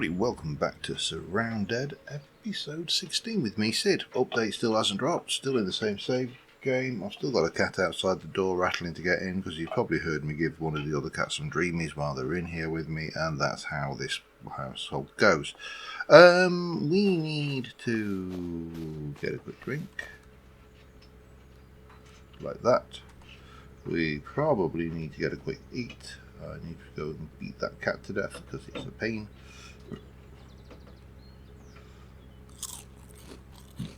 everybody, welcome back to Surroundead, episode 16 with me, Sid. Update still hasn't dropped, still in the same save game. I've still got a cat outside the door rattling to get in, because you've probably heard me give one of the other cats some dreamies while they're in here with me, and that's how this household goes. We need to get a quick drink, like that. We probably need to get a quick eat. I need to go and beat that cat to death because it's a pain.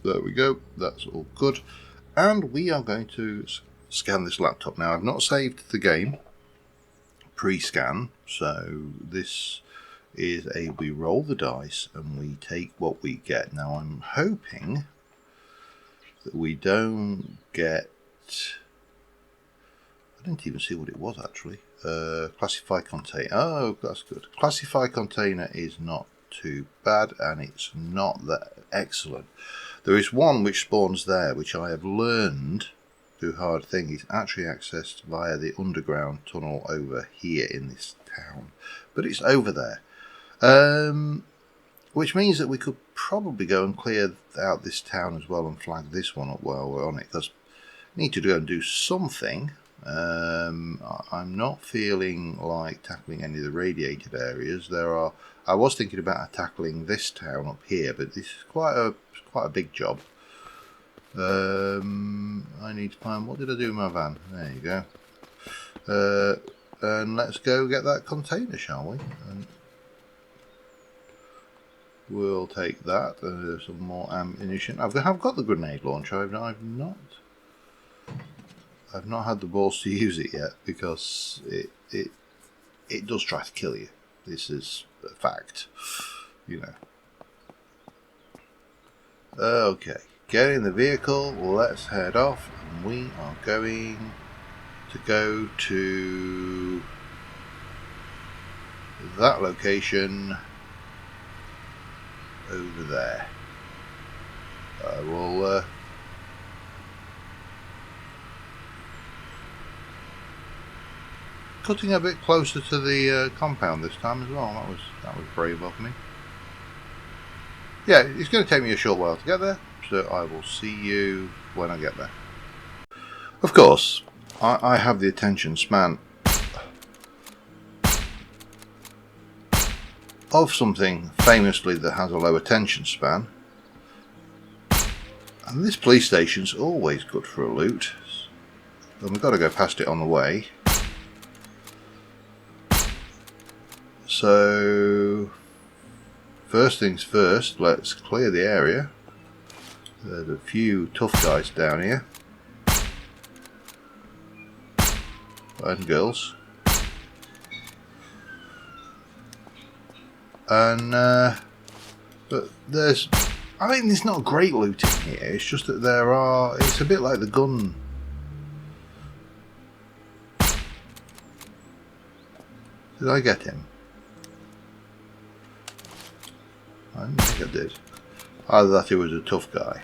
There we go, that's all good. And we are going to scan this laptop. Now, I've not saved the game pre-scan, so this is we roll the dice and we take what we get. Now, I'm hoping that we don't get... I didn't even see what it was actually. Classify container. Oh, that's good. Classify container is not too bad, and it's not that excellent. There is one which spawns there, which I have learned through hard thing is actually accessed via the underground tunnel over here in this town, but it's over there, which means that we could probably go and clear out this town as well and flag this one up while we're on it, because we need to go and do something. I'm not feeling like tackling any of the radiated areas. I was thinking about tackling this town up here, but this is quite a big job. I need to find, what did I do with my van? There you go. And let's go get that container, shall we? And we'll take that. Some more ammunition. I've got the grenade launcher. I've not had the balls to use it yet, because it does try to kill you. This is a fact, you know. Okay, get in the vehicle, let's head off, and we are going to go to that location over there. I will cutting a bit closer to the compound this time as well. That was brave of me. Yeah, it's going to take me a short while to get there, so I will see you when I get there. Of course, I have the attention span of something famously that has a low attention span, and this police station's always good for a loot, and we've got to go past it on the way. So, first things first, let's clear the area. There's a few tough guys down here. And girls. And, but there's not great loot in here, it's just that it's a bit like the gun. Did I get him? I don't think I did. Either that he was a tough guy.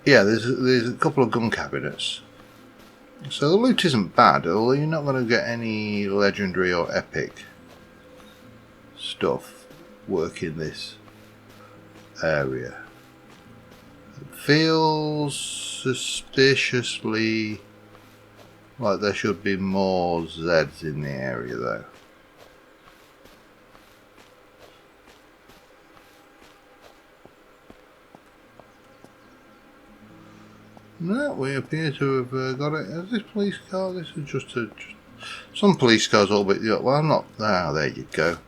Yeah, there's a couple of gun cabinets. So the loot isn't bad, although you're not going to get any legendary or epic stuff work in this area. It feels suspiciously like there should be more Zeds in the area though. No, we appear to have got it. Is this police car? This is just some police cars all bit. Well, I'm not. Ah, there you go.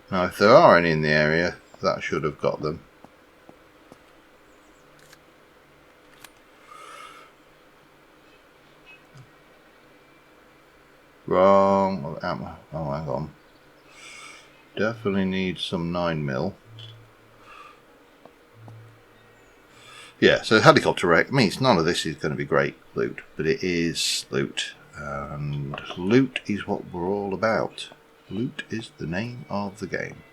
Now, if there are any in the area, that should have got them. Wrong. Oh, hang on. Definitely need some 9mm. Yeah, so helicopter wreck means none of this is going to be great loot, but it is loot, and loot is what we're all about. Loot is the name of the game.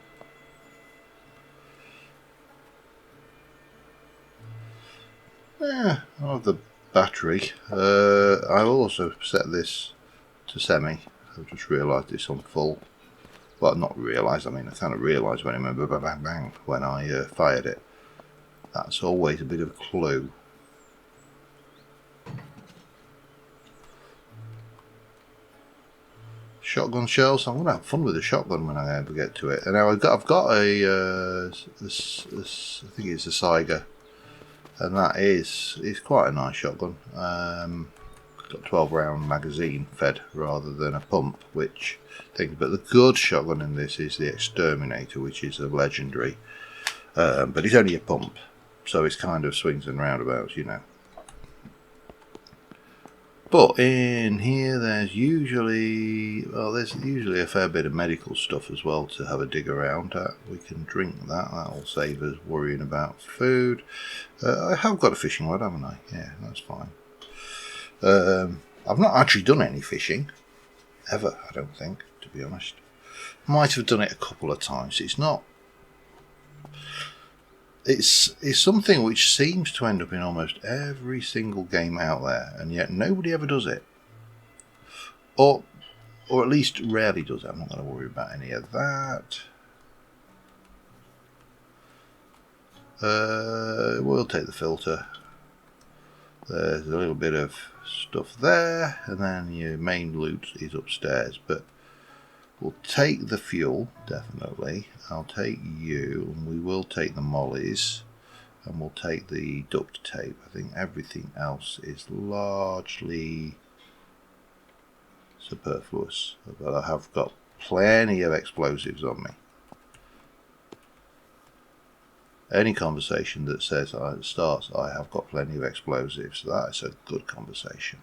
Yeah, I'll have the battery. I will also set this to semi. I've just realised this on full. Well, not realised, I mean I kind of realised when I remember bang bang bang when I fired it. That's always a bit of a clue. Shotgun shells. I'm going to have fun with the shotgun when I ever get to it. And now I've got a, I think it's a Saiga, and that is quite a nice shotgun. Got 12 round magazine fed rather than a pump, which thing. But the good shotgun in this is the Exterminator, which is a legendary, but it's only a pump, so it's kind of swings and roundabouts, you know. But in here there's usually a fair bit of medical stuff as well to have a dig around at. We can drink that, that'll save us worrying about food. I have got a fishing rod, haven't I? Yeah, that's fine. I've not actually done any fishing, ever, I don't think, to be honest. Might have done it a couple of times. It's not... It's something which seems to end up in almost every single game out there, and yet nobody ever does it. Or at least rarely does it. I'm not going to worry about any of that. We'll take the filter. There's a little bit of stuff there, and then your main loot is upstairs, but we'll take the fuel, definitely. I'll take you, and we will take the mollies, and we'll take the duct tape. I think everything else is largely superfluous, but I have got plenty of explosives on me. Any conversation that says starts, I have got plenty of explosives, that is a good conversation.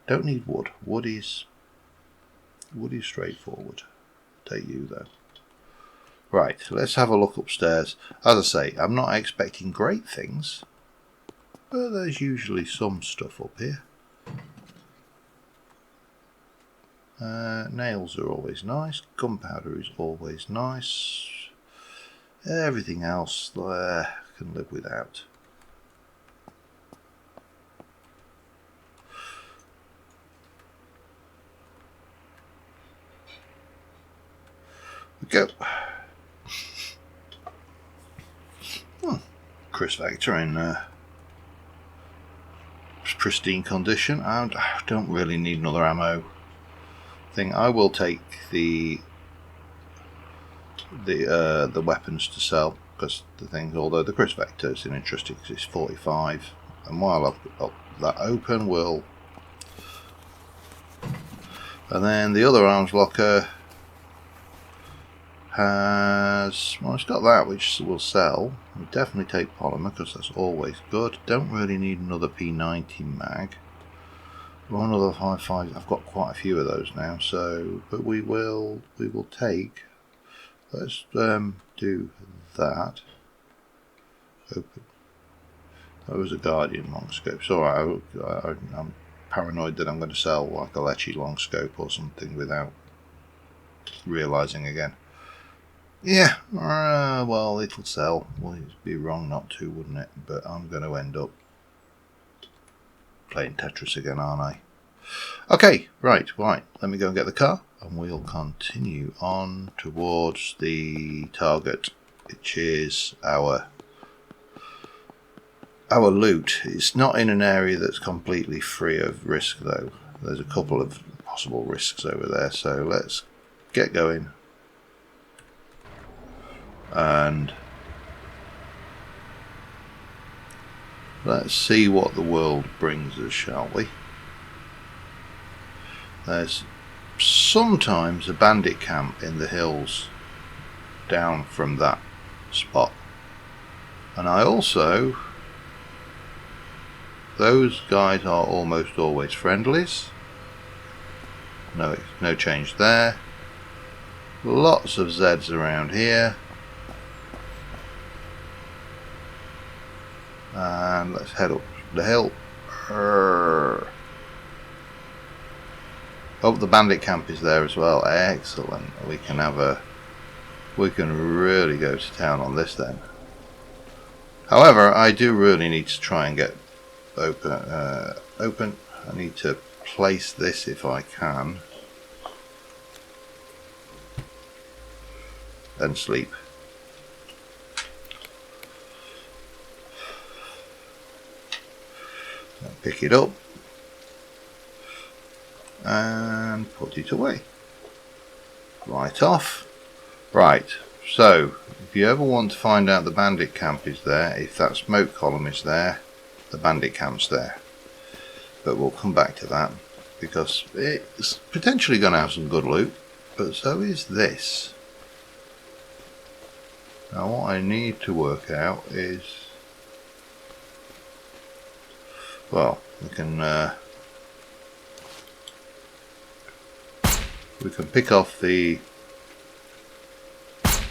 Don't need wood. Wood is straightforward. Take you though. Right, let's have a look upstairs. As I say, I'm not expecting great things, but there's usually some stuff up here. Nails are always nice. Gunpowder is always nice. Everything else can live without. We go. Chris Vector in pristine condition, and I don't really need another ammo thing. I will take the weapons to sell, because the things, although the Chris Vector is interesting because it's 45, and while I've got that open, and then the other arms locker has, well, it's got that which will sell. We'll definitely take polymer because that's always good. Don't really need another P90 mag. One of the 5.5, I've got quite a few of those now, so, but we will take, let's do that. Open. That was a Guardian long scope. So I'm paranoid that I'm going to sell like a Lecce long scope or something without realising again. Yeah, well, it'll sell. Well, it'd be wrong not to, wouldn't it? But I'm going to end up playing Tetris again, aren't I? Okay, right. Let me go and get the car, and we'll continue on towards the target, which is our loot. It's not in an area that's completely free of risk, though. There's a couple of possible risks over there, so let's get going. And let's see what the world brings us, shall we? There's sometimes a bandit camp in the hills down from that spot, and I also, those guys are almost always friendlies. No change there. Lots of Zeds around here. And let's head up the hill. Oh, the bandit camp is there as well. Excellent. We can really go to town on this then. However, I do really need to try and get open. I need to place this if I can and sleep. Pick it up and put it away. Right off. Right, so if you ever want to find out the bandit camp is there, if that smoke column is there, the bandit camp's there. But we'll come back to that because it's potentially going to have some good loot, but so is this. Now what I need to work out is, well, we can pick off the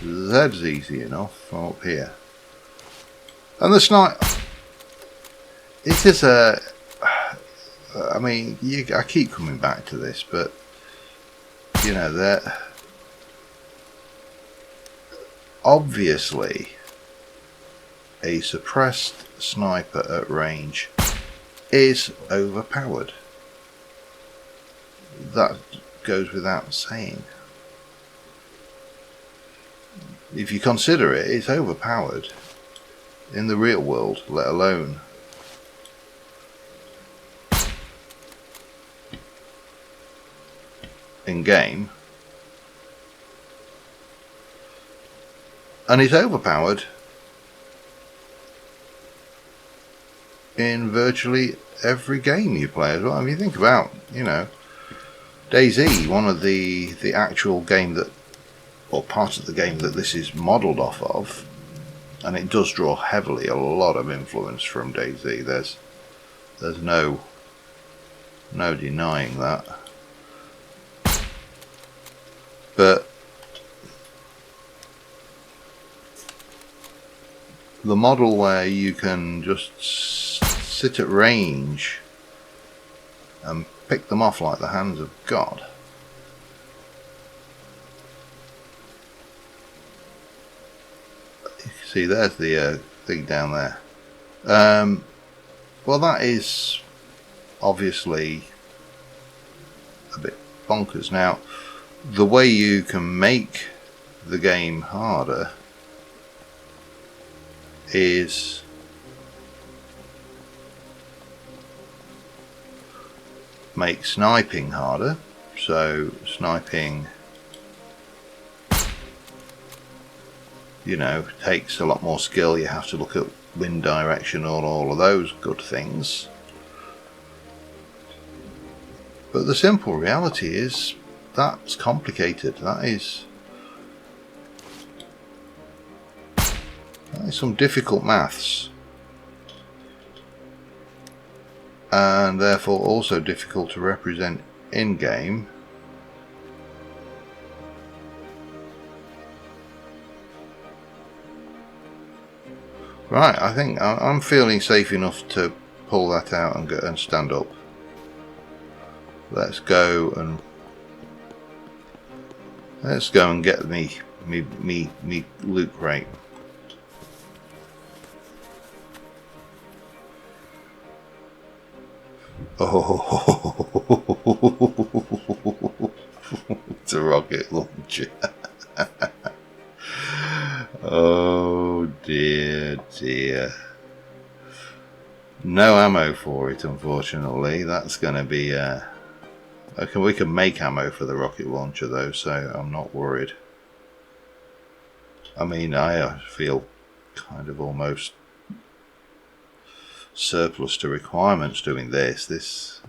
Z's easy enough from up here, and the snipe. It is a. I mean, I keep coming back to this, but you know that obviously a suppressed sniper at range is overpowered. That goes without saying. If you consider it, it's overpowered in the real world, let alone in game, and it's overpowered in virtually every game you play as well. I mean, you think about, you know, DayZ, one of the actual game that, or part of the game that this is modelled off of, and it does draw heavily a lot of influence from DayZ. There's no denying that. But the model where you can just sit at range and pick them off like the hands of God. You can see there's the thing down there. Well, that is obviously a bit bonkers. Now, the way you can make the game harder is make sniping harder. So sniping, you know, takes a lot more skill. You have to look at wind direction and all of those good things. But the simple reality is that's complicated. That is some difficult maths, and therefore also difficult to represent in game. Right, I think I'm feeling safe enough to pull that out and stand up. Let's go and get me loot crate. Oh, it's a rocket launcher. Oh dear. No ammo for it, unfortunately. That's going to be okay, we can make ammo for the rocket launcher though, so I'm not worried. I mean, I feel kind of almost surplus to requirements doing this.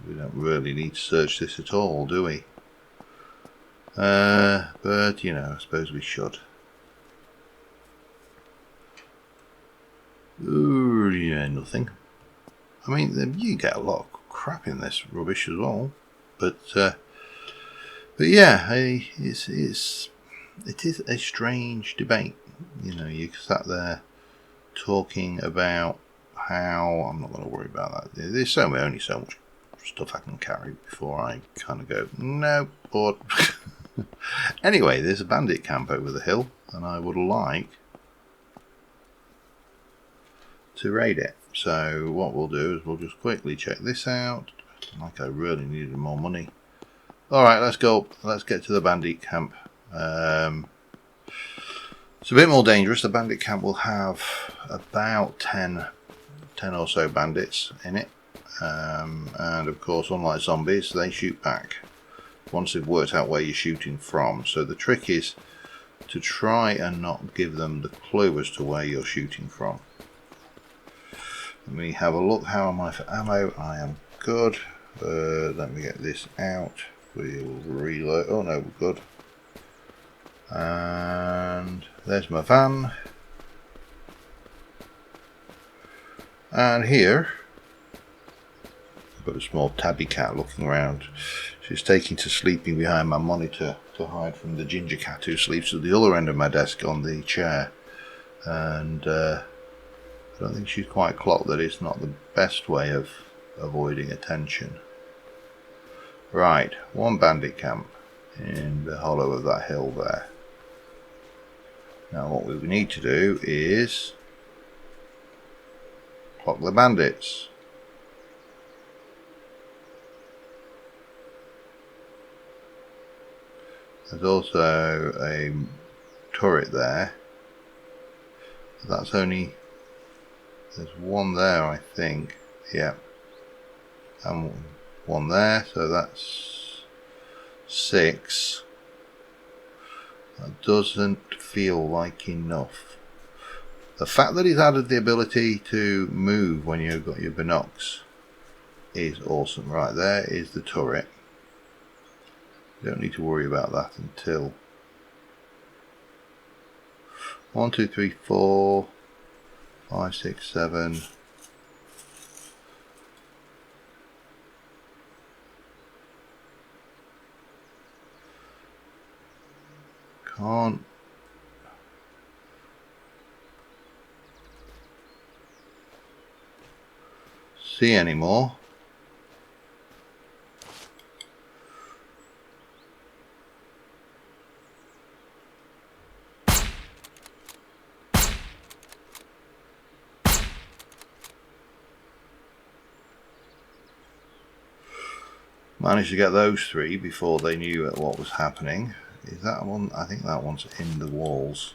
We don't really need to search this at all, do we? But you know, I suppose we should. Ooh, yeah, nothing. I mean, you get a lot of crap in this rubbish as well, but yeah, it is a strange debate. You know, you sat there talking about how I'm not going to worry about that. There's only so much stuff I can carry before I kind of go no. But anyway, there's a bandit camp over the hill, and I would like to raid it. So what we'll do is we'll just quickly check this out. Like I really needed more money. Alright, let's go. Let's get to the bandit camp. It's a bit more dangerous. The bandit camp will have about 10 or so bandits in it. And of course, unlike zombies, they shoot back once they've worked out where you're shooting from. So the trick is to try and not give them the clue as to where you're shooting from. Let me have a look. How am I for ammo? I am good. Let me get this out. We'll reload. Oh no, we're good. And there's my van. And here, I've got a small tabby cat looking around. She's taking to sleeping behind my monitor to hide from the ginger cat who sleeps at the other end of my desk on the chair. And I don't think she's quite clocked that it's not the best way of avoiding attention. Right, one bandit camp in the hollow of that hill there. Now what we need to do is clock the bandits. There's also a turret there. That's only, there's one there I think, yeah, and one there, so that's 6. That doesn't feel like enough. The fact that he's added the ability to move when you've got your binocs is awesome. Right, there is the turret. You don't need to worry about that until 1, 2, 3, 4, 5, 6, 7. Can't see anymore. Managed to get those 3 before they knew what was happening. Is that one? I think that one's in the walls.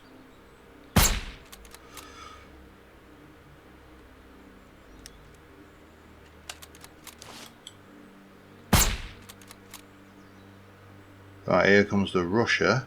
Right, here comes the rusher.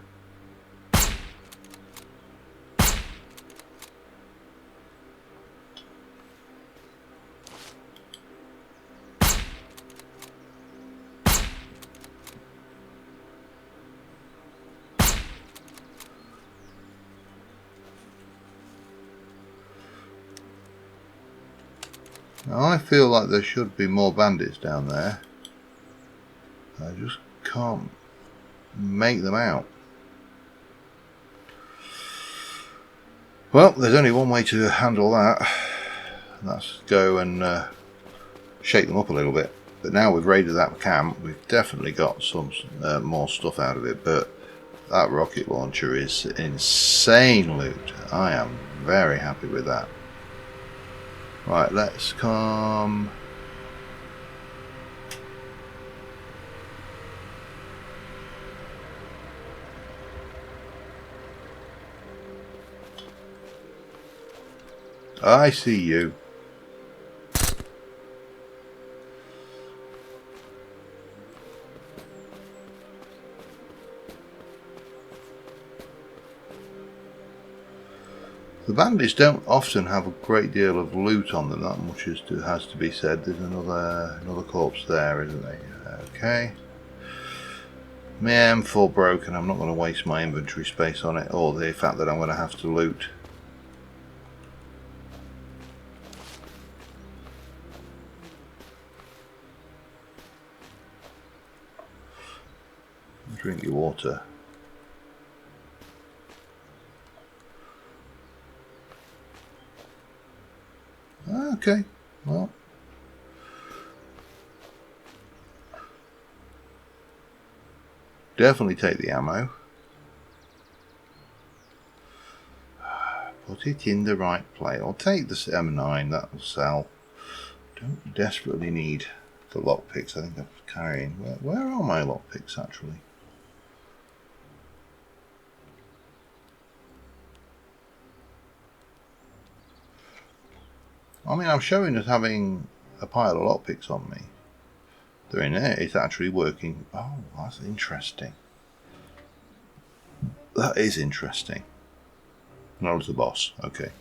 Now I feel like there should be more bandits down there. I just can't make them out. Well, there's only one way to handle that, and that's go and shake them up a little bit. But now we've raided that camp, we've definitely got some more stuff out of it. But that rocket launcher is insane loot. I am very happy with that. Right, let's come. I see you. The bandits don't often have a great deal of loot on them, that much has to be said. There's another corpse there, isn't there? Okay. My M4 broken. I'm not going to waste my inventory space on it, or the fact that I'm going to have to loot. Drink your water. Okay, well, definitely take the ammo. Put it in the right place. I'll take the M9, that will sell. Don't desperately need the lockpicks. I think I'm carrying. Where are my lockpicks actually? I mean, I'm showing as having a pile of lockpicks on me. They're in there. It's actually working. Oh, that's interesting. That is interesting. No, it's the boss. Okay.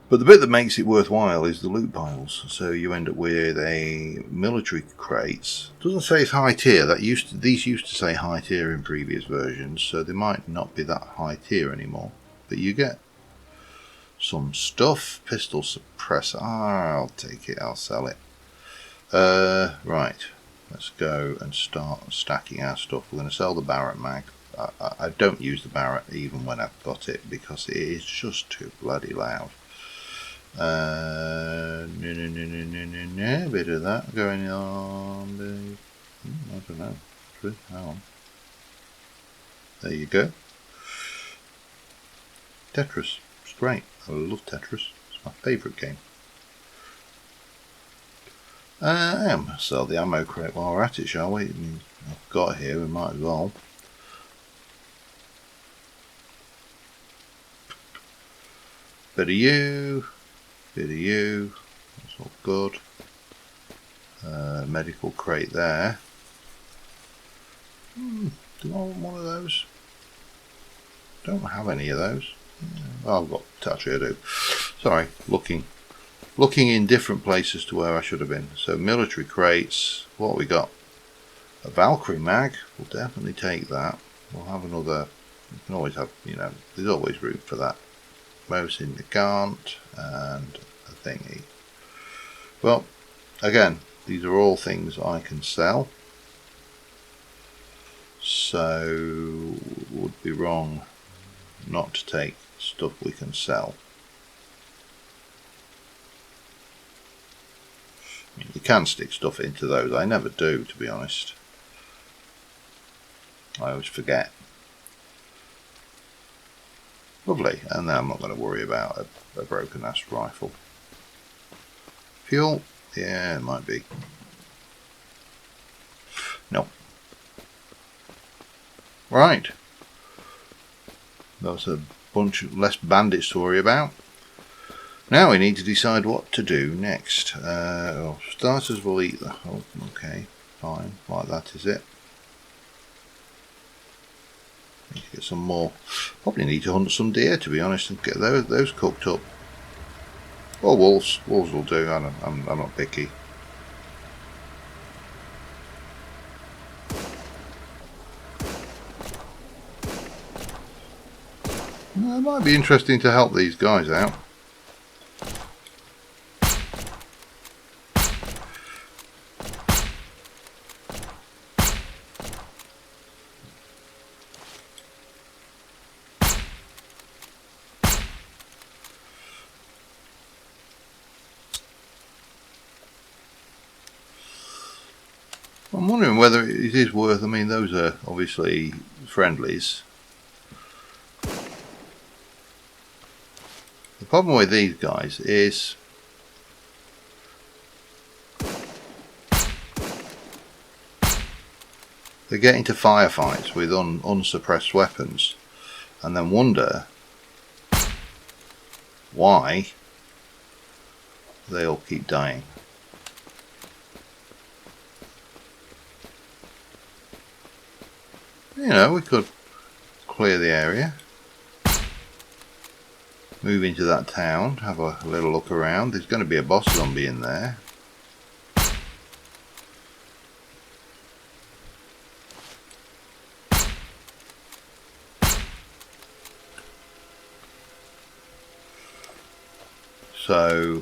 But the bit that makes it worthwhile is the loot piles. So you end up with a military crates. Doesn't say it's high tier. These used to say high tier in previous versions, so they might not be that high tier anymore. But you get some stuff. Pistol suppressor. I'll take it. I'll sell it. Right. Let's go and start stacking our stuff. We're going to sell the Barrett mag. I don't use the Barrett even when I've got it because it is just too bloody loud. No, bit of that going on. I don't know. Hang on. There you go. Tetris. It's great. I love Tetris. It's my favourite game. Sell the ammo crate while we're at it, shall we? I've got it here, we might as well. Bit of you. Bit of you. That's all good. Medical crate there. Do I want one of those? Don't have any of those. Oh, I've got actually I do. Sorry, looking in different places to where I should have been. So military crates. What we got? A Valkyrie mag. We'll definitely take that. We'll have another. You can always have. There's always room for that. Most in the Gant and a thingy. Well, again, these are all things I can sell. So it would be wrong not to take stuff we can sell. I mean, you can stick stuff into those. I never do, to be honest. I always forget. Lovely, and now I'm not going to worry about a broken ass rifle. Fuel? Yeah, it might be. No. Right. That's a bunch of less bandits to worry about. Now we need to decide what to do next. Starters will eat the... Oh, okay, fine. Like that is it. Need to get some more. Probably need to hunt some deer, to be honest, and get those cooked up. Or wolves. Wolves will do. I'm not picky. It might be interesting to help these guys out. I'm wondering whether it is worth. I mean, those are obviously friendlies. The problem with these guys is they get into firefights with unsuppressed weapons and then wonder why they all keep dying. We could clear the area, move into that town, have a little look around. There's going to be a boss zombie in there. So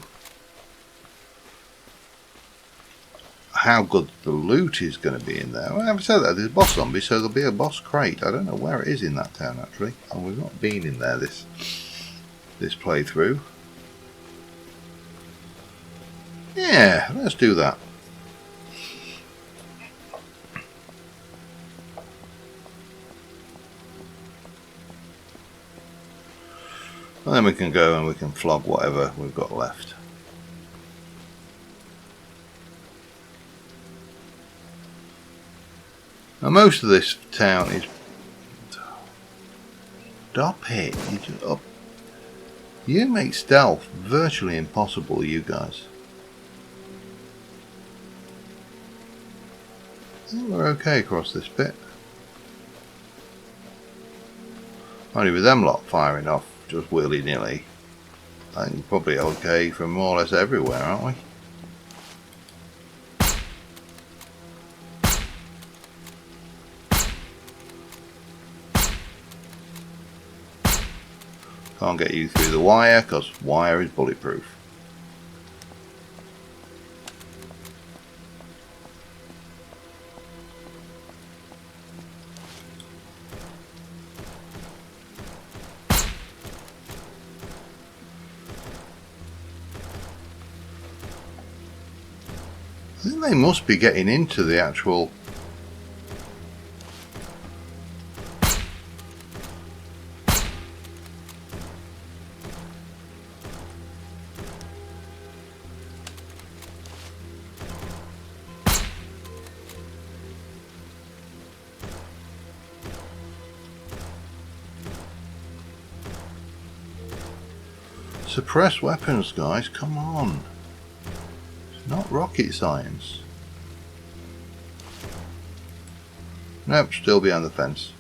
how good the loot is going to be in there. Well, I haven't said that. There's a boss zombie, so there'll be a boss crate. I don't know where it is in that town actually, and we've not been in there this playthrough. Yeah, let's do that. And then we can go and we can flog whatever we've got left. Now most of this town is... Stop it! You make stealth virtually impossible, you guys. I think we're okay across this bit. Only with them lot firing off just willy-nilly, I think we're probably okay from more or less everywhere, aren't we? Can't get you through the wire because wire is bulletproof. I think they must be getting into the actual... Suppress weapons, guys, come on. It's not rocket science. Nope, still behind the fence.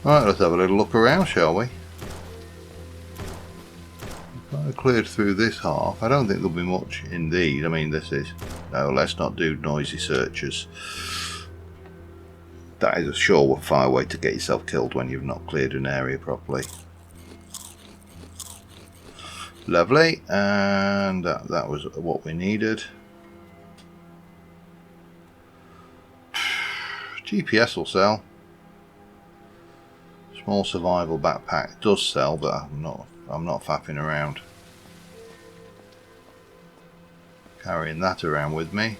Right, let's have a little look around, shall we? I've cleared through this half. I don't think there'll be much indeed. I mean, this is... No, let's not do noisy searches. That is a surefire way to get yourself killed when you've not cleared an area properly. Lovely, and that was what we needed. GPS will sell. Small survival backpack does sell, but I'm not faffing around carrying that around with me.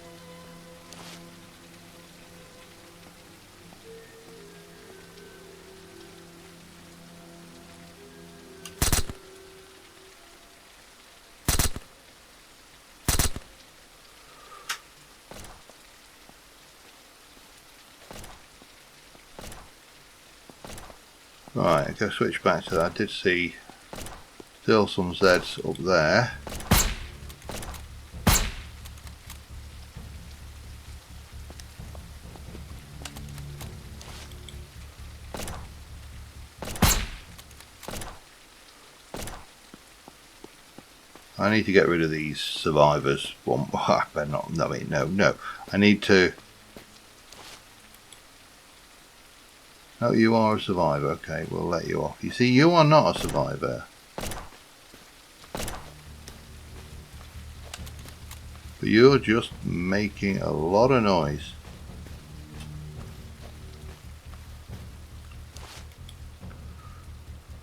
Right, go switch back to that. I did see still some Zeds up there. I need to get rid of these survivors. Well, I better not. No, wait, no. I need to. Oh, you are a survivor. Okay, we'll let you off. You see, you are not a survivor. But you're just making a lot of noise.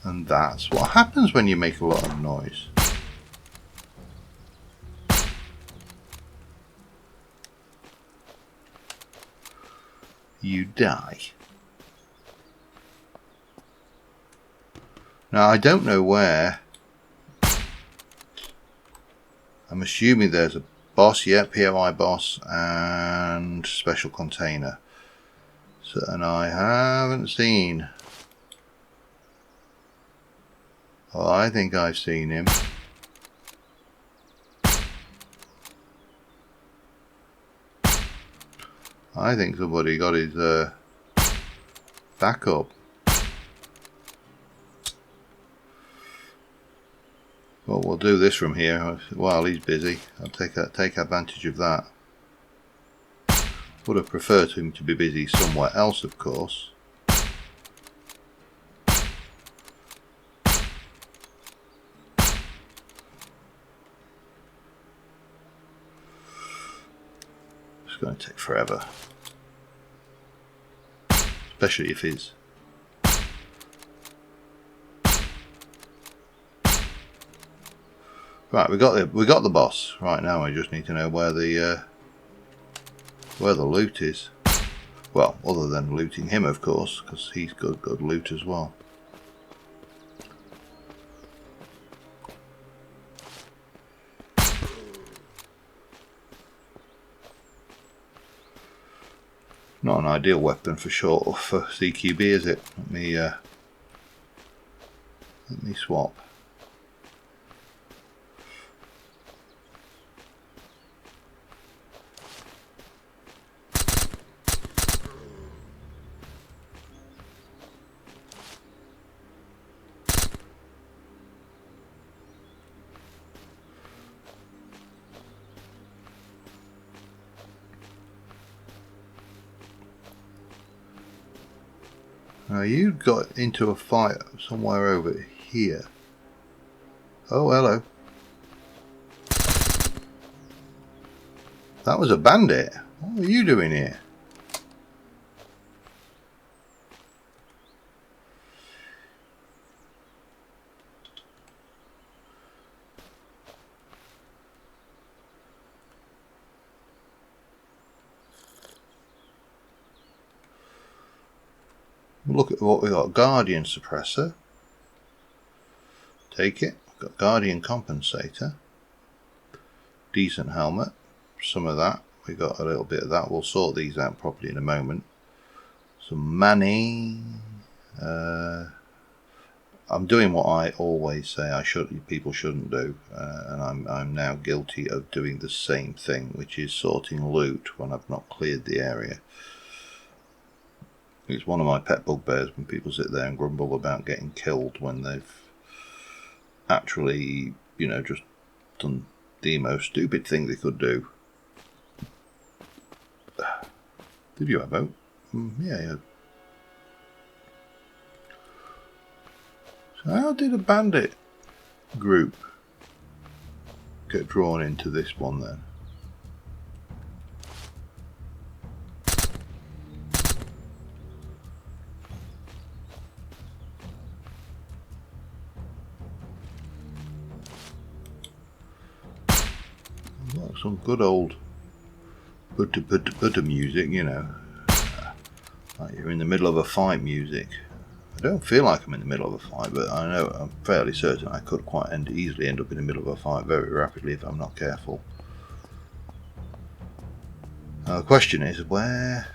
And that's what happens when you make a lot of noise. You die. Now, I don't know where. I'm assuming there's a boss, yeah, POI boss and special container. So, and I haven't seen. Oh, I think I've seen him. I think somebody got his back up. Well, we'll do this from here while he's busy. I'll take advantage of that. Would have preferred him to be busy somewhere else, of course. It's going to take forever. Especially if he's... Right, we got the boss. Right, now I just need to know where the loot is. Well, other than looting him, of course, because he's got good loot as well. Not an ideal weapon for CQB, is it? Let me swap. Now you got into a fight somewhere over here. Oh, hello. That was a bandit. What are you doing here? Look at what we got. Guardian suppressor. Take it. We've got Guardian compensator. Decent helmet. Some of that. We got a little bit of that. We'll sort these out properly in a moment. Some money. I'm doing what I always say people shouldn't do, and I'm now guilty of doing the same thing, which is sorting loot when I've not cleared the area. It's one of my pet bugbears when people sit there and grumble about getting killed when they've actually, just done the most stupid thing they could do. Did you have out? Yeah. So how did a bandit group get drawn into this one then? Like some good old butter music, like you're in the middle of a fight music. I don't feel like I'm in the middle of a fight, but I'm fairly certain I could quite easily end up in the middle of a fight very rapidly if I'm not careful. Now the question is, where?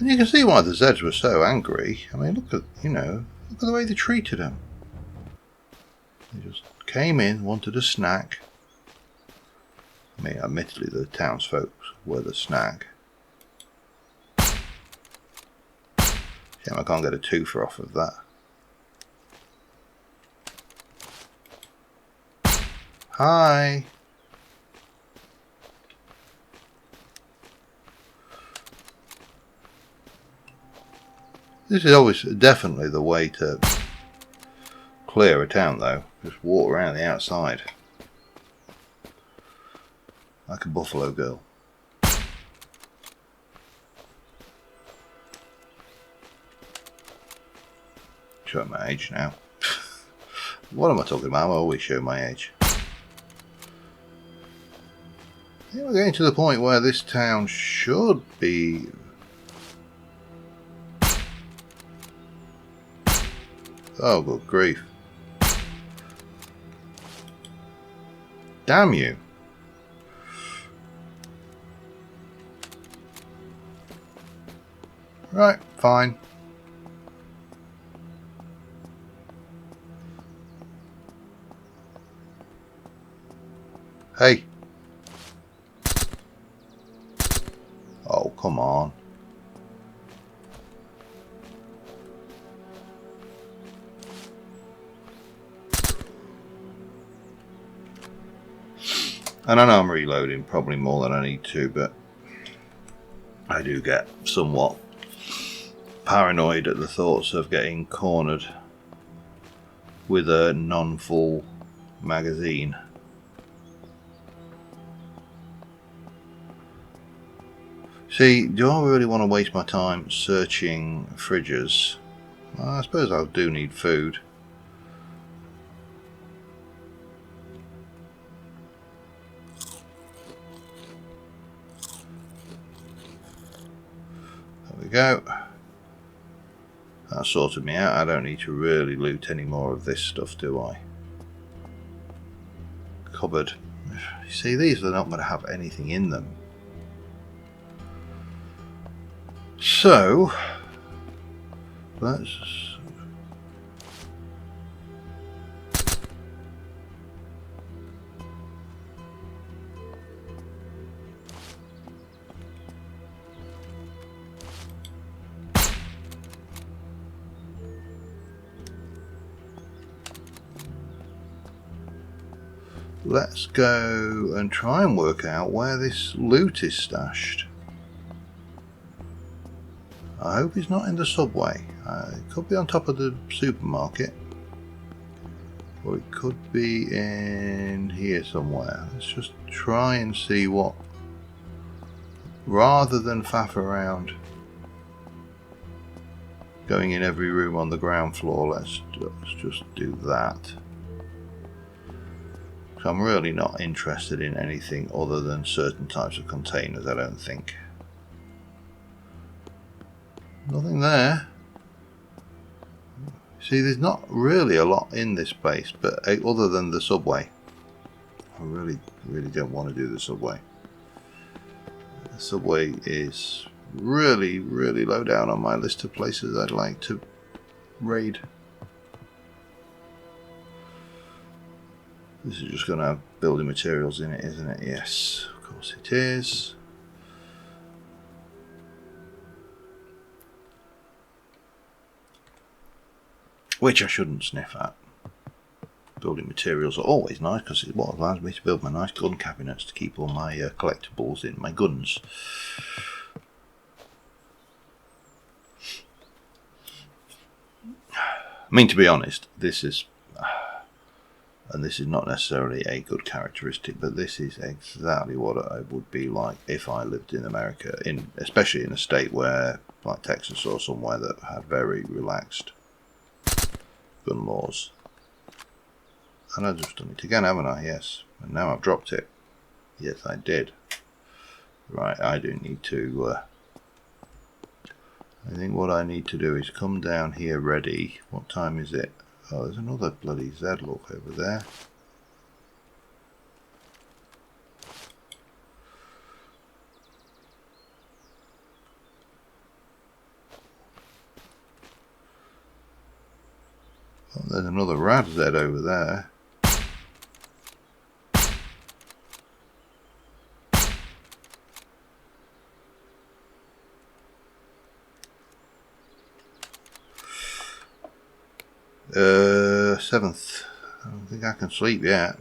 And you can see why the Zeds were so angry. I mean, look at the way they treated him. They just came in, wanted a snack. I mean, admittedly, the townsfolk were the snack. Shame I can't get a twofer off of that. Hi. This is always definitely the way to clear a town, though. Just walk around the outside like a buffalo girl. Show my age now. What am I talking about? I always show my age. I think we're getting to the point where this town should be... Oh, good grief. Damn you. Right, fine. Hey. Oh, come on. And I know I'm reloading probably more than I need to, but I do get somewhat paranoid at the thoughts of getting cornered with a non-full magazine. See, do I really want to waste my time searching fridges? Well, I suppose I do need food. There we go. That sorted me out. I don't need to really loot any more of this stuff, do I? Cupboard. You see, these are not going to have anything in them. So, let's... Let's go and try and work out where this loot is stashed. I hope it's not in the subway. It could be on top of the supermarket. Or it could be in here somewhere. Let's just try and see what... Rather than faff around going in every room on the ground floor, let's just do that. So I'm really not interested in anything other than certain types of containers, I don't think. Nothing there. See, there's not really a lot in this place, but other than the subway. I really don't want to do the subway. The subway is really low down on my list of places I'd like to raid. This is just going to have building materials in it, isn't it? Yes, of course it is. Which I shouldn't sniff at. Building materials are always nice because it's what allows me to build my nice gun cabinets to keep all my collectibles in my guns. I mean, to be honest, this is... and this is not necessarily a good characteristic, but this is exactly what I would be like if I lived in America, especially in a state where, like Texas or somewhere, that had very relaxed gun laws. And I've just done it again, haven't I? Yes. And now I've dropped it. Yes, I did. Right, I do need to... I think what I need to do is come down here ready. What time is it? Oh, there's another bloody Z look over there. Oh, there's another rad Z over there. Seventh. I don't think I can sleep yet.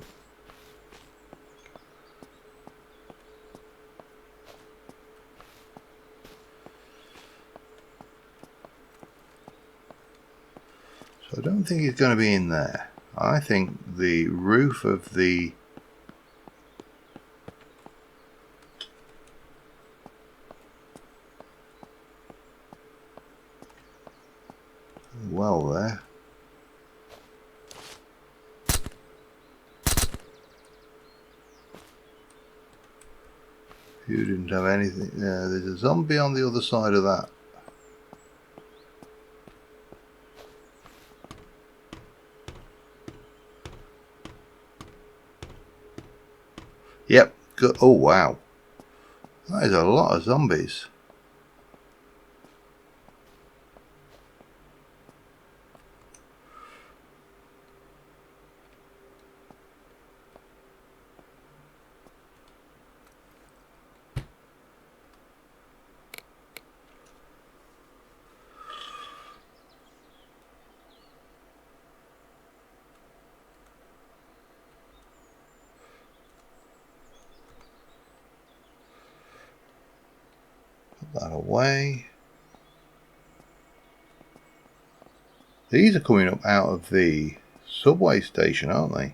So I don't think he's going to be in there. I think the roof of the well there. You didn't have anything. There's a zombie on the other side of that. Yep. Good. Oh wow. That is a lot of zombies. That away. These are coming up out of the subway station, aren't they?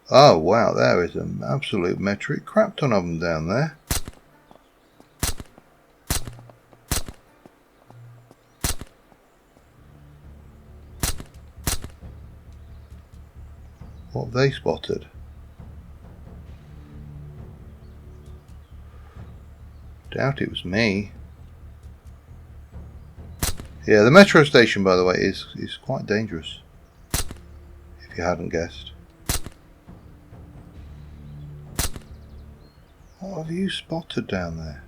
Oh wow, there is an absolute metric crap ton of them down there. What have they spotted? Doubt it was me. Yeah, the metro station, by the way, is quite dangerous, if you hadn't guessed. What have you spotted down there?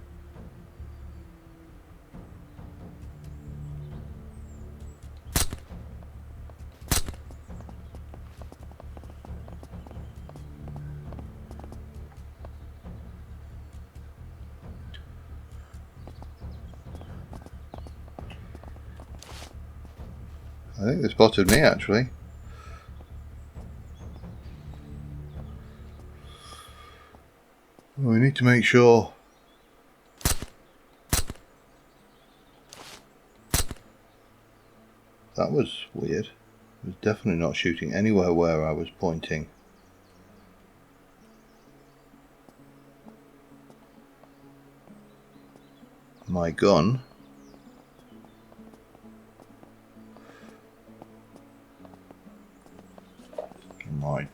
I think they spotted me, actually. We need to make sure. That was weird. I was definitely not shooting anywhere where I was pointing. My gun. My.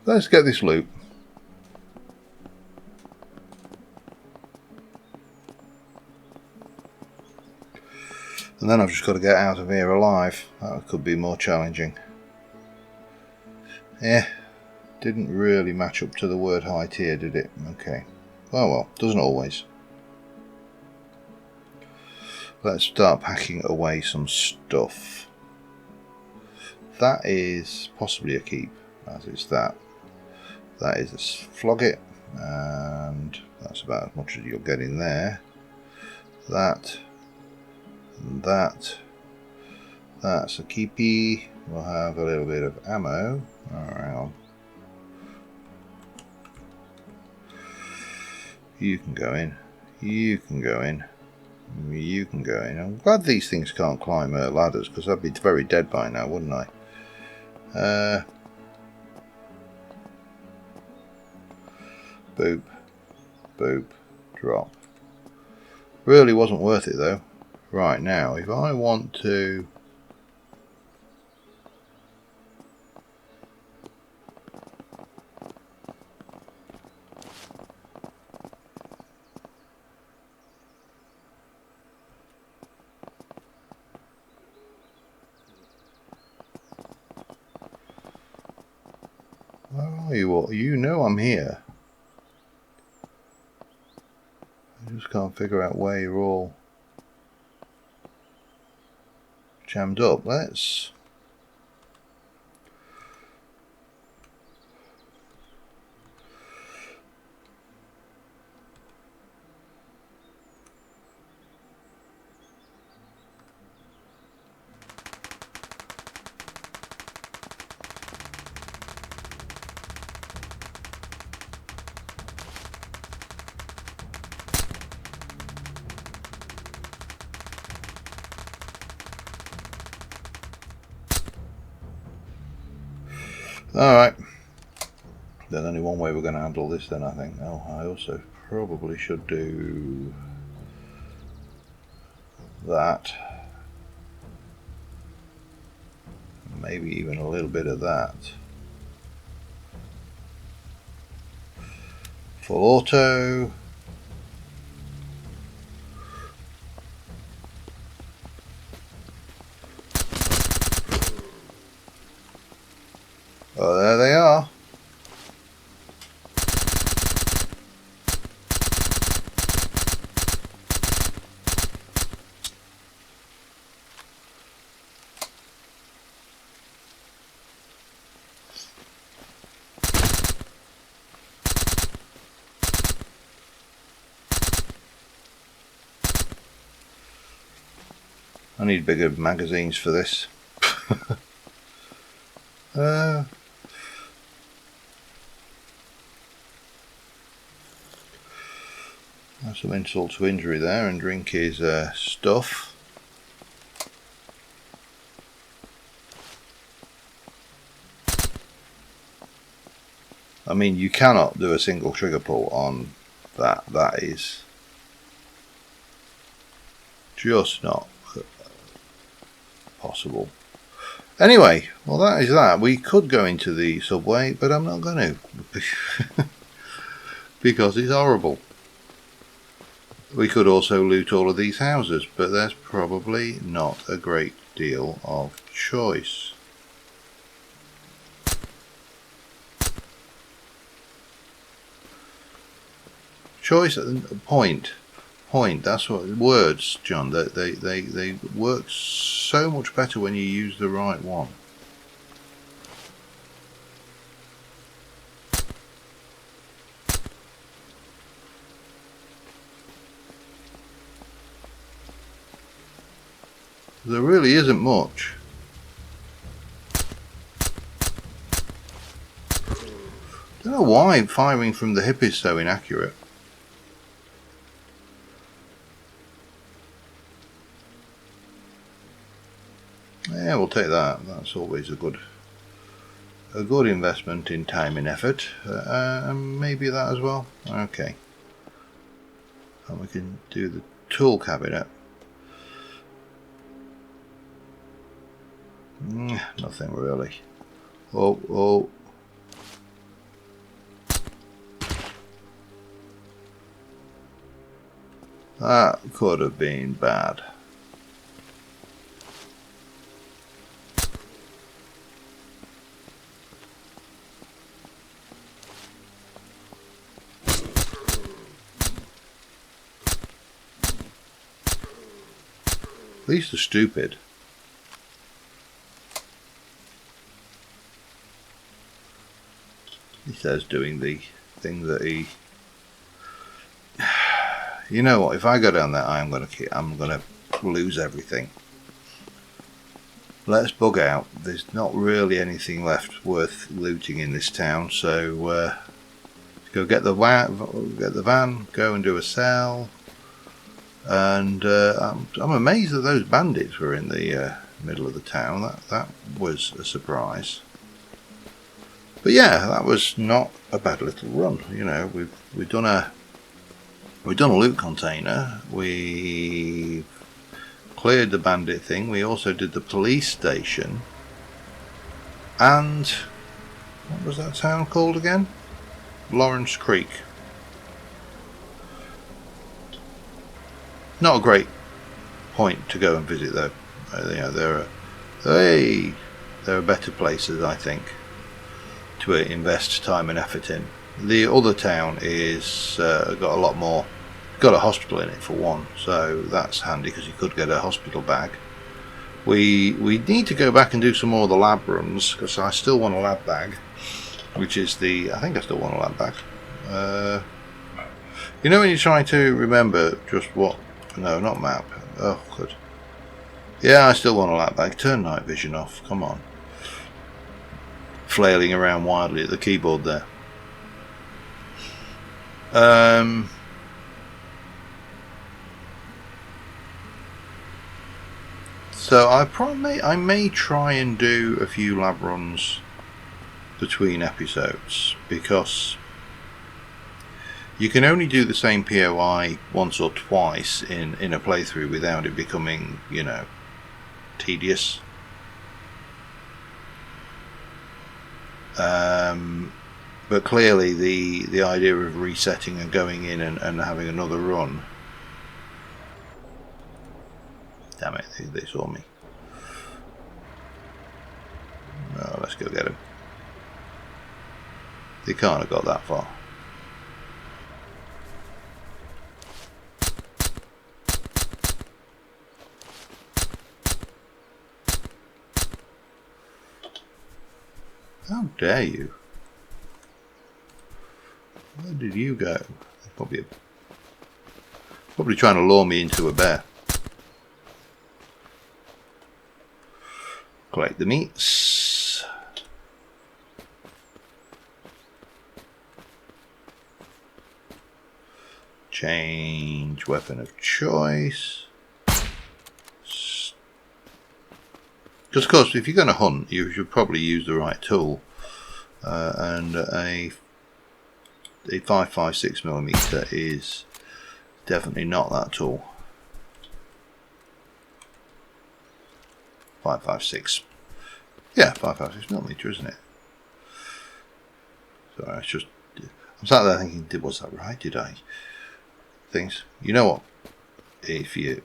Let's get this loot. And then I've just got to get out of here alive. That could be more challenging. Didn't really match up to the word height here, did it? Okay. Well, doesn't always. Let's start packing away some stuff. That is possibly a keep, as is that. That is a flog it, and that's about as much as you'll get in there. That, and that. That's a keepy. We'll have a little bit of ammo. Alright. You can go in. You can go in. You can go in. I'm glad these things can't climb ladders, because I'd be very dead by now, wouldn't I? Boop. Boop. Drop. Really wasn't worth it though. Right, now, if I want to... Where are you all? You know I'm here. I just can't figure out where you're all jammed up. Let's... Alright. There's only one way we're going to handle this then, I think. Oh, I also probably should do that. Maybe even a little bit of that. Full auto. Oh, there they are. I need bigger magazines for this. That's some insult to injury there, and drink his stuff. I mean, you cannot do a single trigger pull on that. That is just not possible. Anyway, well, that is that. We could go into the subway, but I'm not going to because it's horrible. We could also loot all of these houses, but there's probably not a great deal of choice. Choice point. That's what words, John. They work so much better when you use the right one. There really isn't much. Don't know why firing from the hip is so inaccurate. Yeah, we'll take that. That's always a good investment in time and effort. And maybe that as well. Okay. And we can do the tool cabinet. Nothing really. Oh. That could have been bad. At least they're stupid. He says doing the thing that he... You know what? If I go down there, I'm gonna lose everything. Let's bug out. There's not really anything left worth looting in this town, so go get the van, go and do a sell. And I'm amazed that those bandits were in the middle of the town. That was a surprise. But yeah, that was not a bad little run. You know, we've done a loot container. We cleared the bandit thing. We also did the police station. And what was that town called again? Lawrence Creek. Not a great point to go and visit though. You know, there are better places, I think, to invest time and effort in. The other town is got a lot more. Got a hospital in it for one, so that's handy because you could get a hospital bag. We need to go back and do some more of the lab runs because I still want a lab bag, which is I think I still want a lab bag. You know when you're trying to remember just what. No, not map. Oh, good. Yeah, I still want a lap bag. Turn night vision off. Come on. Flailing around wildly at the keyboard there. So I may try and do a few lab runs between episodes because you can only do the same POI once or twice in a playthrough without it becoming, you know, tedious. But clearly the idea of resetting and going in and having another run. Damn it, they saw me. Oh, let's go get him. They can't have got that far. How dare you? Where did you go? Probably trying to lure me into a bear. Collect the meats. change weapon of choice. Because of course, if you're going to hunt, you should probably use the right tool. And a 5.56mm is definitely not that tool. 5.56. Yeah, 5.56mm, isn't it? Sorry, it's just. I'm sat there thinking, was that right? Did I? Things. You know what? If you.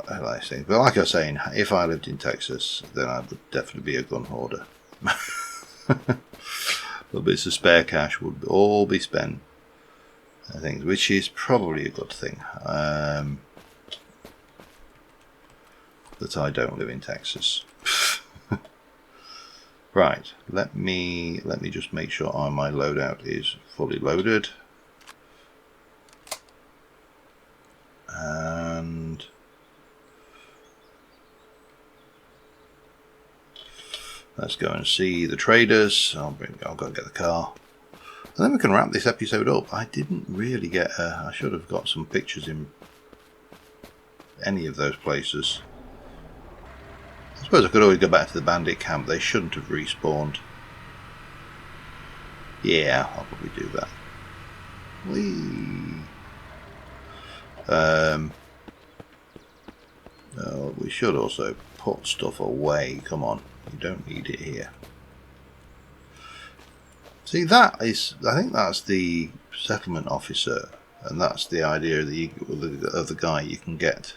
Like I say, but like I was saying, if I lived in Texas, then I would definitely be a gun hoarder. Little bits of spare cash would all be spent, I think, which is probably a good thing. That I don't live in Texas. Right, let me just make sure my loadout is fully loaded, and let's go and see the traders. I'll go and get the car, and then we can wrap this episode up. I didn't really get. I should have got some pictures in any of those places. I suppose I could always go back to the bandit camp. They shouldn't have respawned. Yeah, I'll probably do that. Whee! We should also put stuff away. Come on, you don't need it here. See, that is, I think that's the settlement officer, and that's the idea of the guy you can get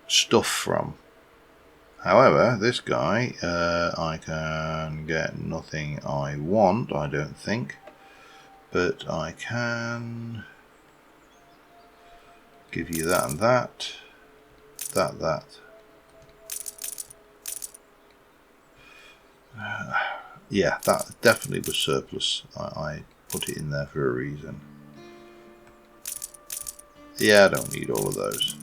stuff from. However, this guy, I can get nothing I want, I don't think, but I can give you that and that. Yeah, that definitely was surplus. I put it in there for a reason. Yeah, I don't need all of those.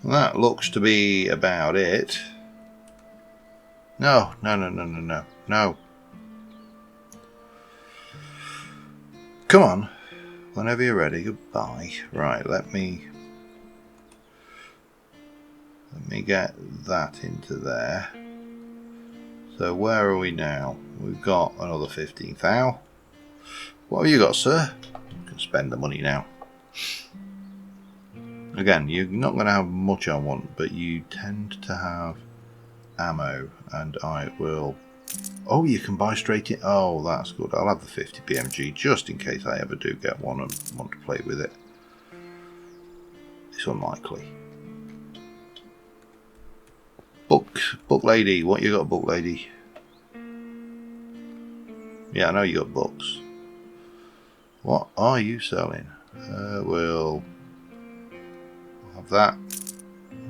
That looks to be about it. No. Come on. Whenever you're ready. Goodbye. Right, let me get that into there. So where are we now? We've got another 15,000. What have you got, sir? You can spend the money now. Again, you're not going to have much I want, but you tend to have ammo, and I will. Oh, you can buy straight in. Oh, that's good. I'll have the 50 BMG just in case I ever do get one and want to play with it. It's unlikely. Book lady. What you got, book lady? Yeah, I know you got books. What are you selling? We'll have that.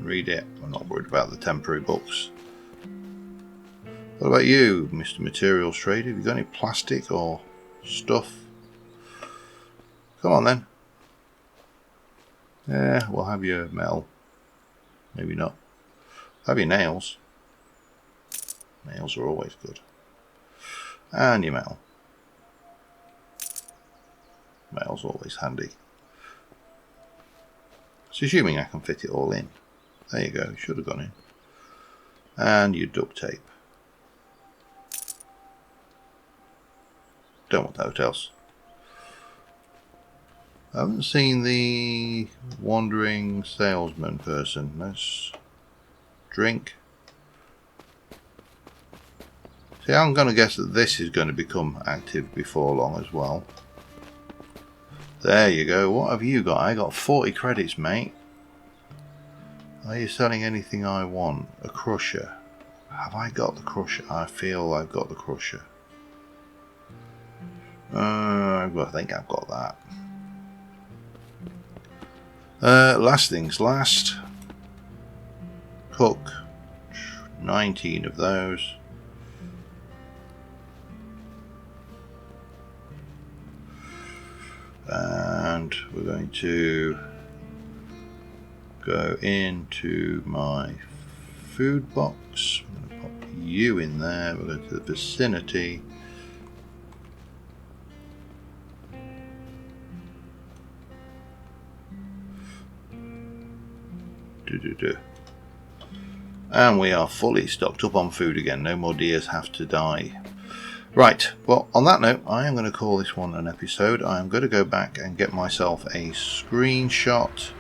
Read it. I'm not worried about the temporary books. What about you, Mr. Materials Trader? Have you got any plastic or stuff? Come on then. Yeah, we'll have your metal. Maybe not. Have your nails. Nails are always good. And your metal. Metal's always handy. It's assuming I can fit it all in. There you go, it should have gone in. And your duct tape. Don't want that. What else? I haven't seen the wandering salesman person. Let's drink. See, I'm going to guess that this is going to become active before long as well. There you go. What have you got? I got 40 credits, mate. Are you selling anything I want? A crusher. Have I got the crusher? I feel I've got the crusher. I think I've got that. Last things last. Cook. 19 of those. and we're going to go into my food box. I'm going to pop you in there. We'll go to the vicinity. And we are fully stocked up on food again. No more deers have to die. Right, well, on that note, I am going to call this one an episode. I am going to go back and get myself a screenshot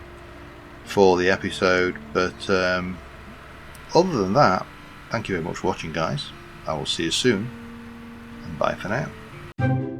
for the episode. But other than that, thank you very much for watching, guys. I will see you soon, and bye for now.